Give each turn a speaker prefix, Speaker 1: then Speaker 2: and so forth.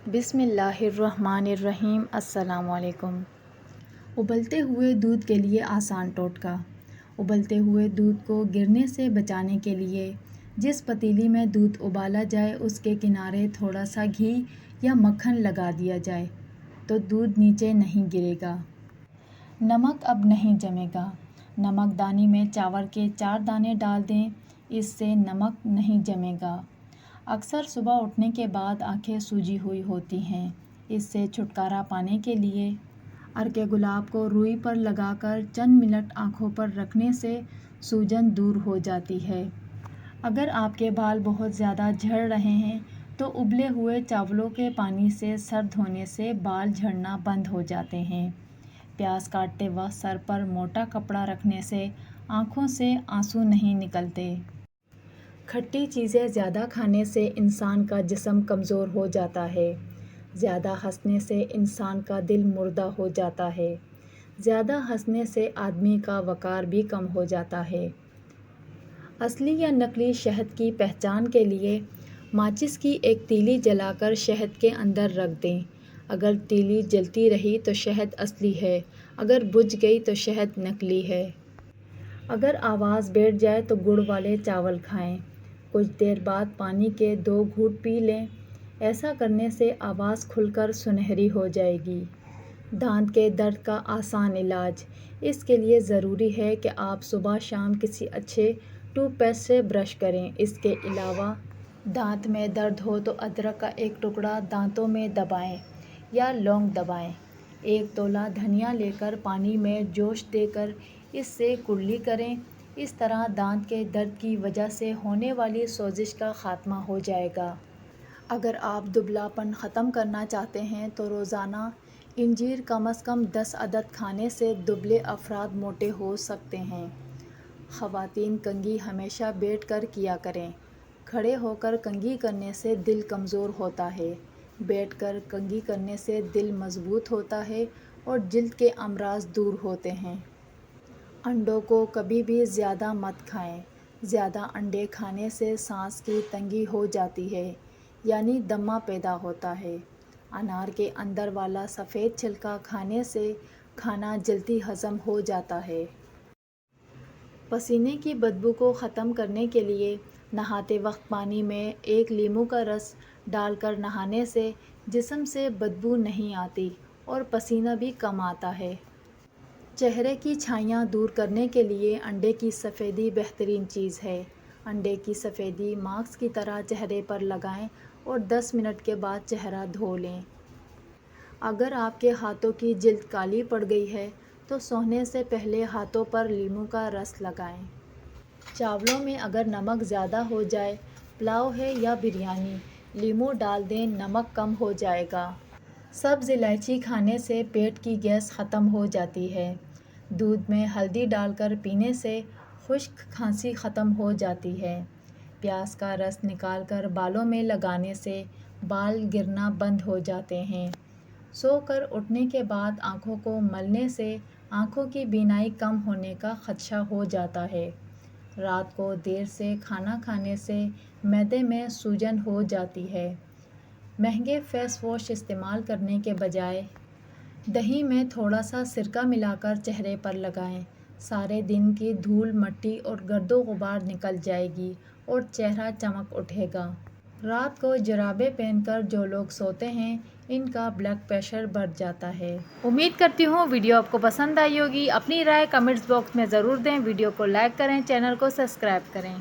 Speaker 1: بسم اللہ الرحمن الرحیم۔ السلام علیکم۔ ابلتے ہوئے دودھ کے لیے آسان ٹوٹکا۔ ابلتے ہوئے دودھ کو گرنے سے بچانے کے لیے جس پتیلی میں دودھ ابالا جائے اس کے کنارے تھوڑا سا گھی یا مکھن لگا دیا جائے تو دودھ نیچے نہیں گرے گا۔ نمک اب نہیں جمے گا۔ نمک دانی میں چاول کے 4 دانے ڈال دیں، اس سے نمک نہیں جمے گا۔ اکثر صبح اٹھنے کے بعد آنکھیں سوجی ہوئی ہوتی ہیں، اس سے چھٹکارا پانے کے لیے عرق گلاب کو روئی پر لگا کر چند منٹ آنکھوں پر رکھنے سے سوجن دور ہو جاتی ہے۔ اگر آپ کے بال بہت زیادہ جھڑ رہے ہیں تو ابلے ہوئے چاولوں کے پانی سے سر دھونے سے بال جھڑنا بند ہو جاتے ہیں۔ پیاز کاٹتے وقت سر پر موٹا کپڑا رکھنے سے آنکھوں سے آنسو نہیں نکلتے۔ کھٹی چیزیں زیادہ کھانے سے انسان کا جسم کمزور ہو جاتا ہے۔ زیادہ ہنسنے سے انسان کا دل مردہ ہو جاتا ہے۔ زیادہ ہنسنے سے آدمی کا وقار بھی کم ہو جاتا ہے۔ اصلی یا نقلی شہد کی پہچان کے لیے ماچس کی ایک تیلی جلا کر شہد کے اندر رکھ دیں۔ اگر تیلی جلتی رہی تو شہد اصلی ہے، اگر بجھ گئی تو شہد نقلی ہے۔ اگر آواز بیٹھ جائے تو گڑ والے چاول کھائیں۔ کچھ دیر بعد پانی کے 2 گھونٹ پی لیں۔ ایسا کرنے سے آواز کھل کر سنہری ہو جائے گی۔ دانت کے درد کا آسان علاج۔ اس کے لیے ضروری ہے کہ آپ صبح شام کسی اچھے ٹوتھ پیسٹ سے برش کریں۔ اس کے علاوہ دانت میں درد ہو تو ادرک کا ایک ٹکڑا دانتوں میں دبائیں یا لونگ دبائیں۔ 1 تولہ دھنیا لے کر پانی میں جوش دے کر اس سے کرلی کریں۔ اس طرح دانت کے درد کی وجہ سے ہونے والی سوزش کا خاتمہ ہو جائے گا۔ اگر آپ دبلا پن ختم کرنا چاہتے ہیں تو روزانہ انجیر کم از کم 10 عدد کھانے سے دبلے افراد موٹے ہو سکتے ہیں۔ خواتین کنگھی ہمیشہ بیٹھ کر کیا کریں۔ کھڑے ہو کر کنگھی کرنے سے دل کمزور ہوتا ہے۔ بیٹھ کر کنگھی کرنے سے دل مضبوط ہوتا ہے اور جلد کے امراض دور ہوتے ہیں۔ انڈوں کو کبھی بھی زیادہ مت کھائیں۔ زیادہ انڈے کھانے سے سانس کی تنگی ہو جاتی ہے، یعنی دمہ پیدا ہوتا ہے۔ انار کے اندر والا سفید چھلکا کھانے سے کھانا جلدی ہضم ہو جاتا ہے۔ پسینے کی بدبو کو ختم کرنے کے لیے نہاتے وقت پانی میں 1 لیموں کا رس ڈال کر نہانے سے جسم سے بدبو نہیں آتی اور پسینہ بھی کم آتا ہے۔ چہرے کی چھائیاں دور کرنے کے لیے انڈے کی سفیدی بہترین چیز ہے۔ انڈے کی سفیدی ماسک کی طرح چہرے پر لگائیں اور 10 منٹ کے بعد چہرہ دھو لیں۔ اگر آپ کے ہاتھوں کی جلد کالی پڑ گئی ہے تو سونے سے پہلے ہاتھوں پر لیموں کا رس لگائیں۔ چاولوں میں اگر نمک زیادہ ہو جائے، پلاؤ ہے یا بریانی، لیموں ڈال دیں، نمک کم ہو جائے گا۔ سبز الائچی کھانے سے پیٹ کی گیس ختم ہو جاتی ہے۔ دودھ میں ہلدی ڈال کر پینے سے خشک کھانسی ختم ہو جاتی ہے۔ پیاز کا رس نکال کر بالوں میں لگانے سے بال گرنا بند ہو جاتے ہیں۔ سو کر اٹھنے کے بعد آنکھوں کو ملنے سے آنکھوں کی بینائی کم ہونے کا خدشہ ہو جاتا ہے۔ رات کو دیر سے کھانا کھانے سے معدے میں سوجن ہو جاتی ہے۔ مہنگے فیس واش استعمال کرنے کے بجائے دہی میں تھوڑا سا سرکہ ملا کر چہرے پر لگائیں۔ سارے دن کی دھول مٹی اور گرد و غبار نکل جائے گی اور چہرہ چمک اٹھے گا۔ رات کو جرابیں پہن کر جو لوگ سوتے ہیں ان کا بلڈ پریشر بڑھ جاتا ہے۔ امید کرتی ہوں ویڈیو آپ کو پسند آئی ہوگی۔ اپنی رائے کمنٹس باکس میں ضرور دیں۔ ویڈیو کو لائک کریں، چینل کو سبسکرائب کریں۔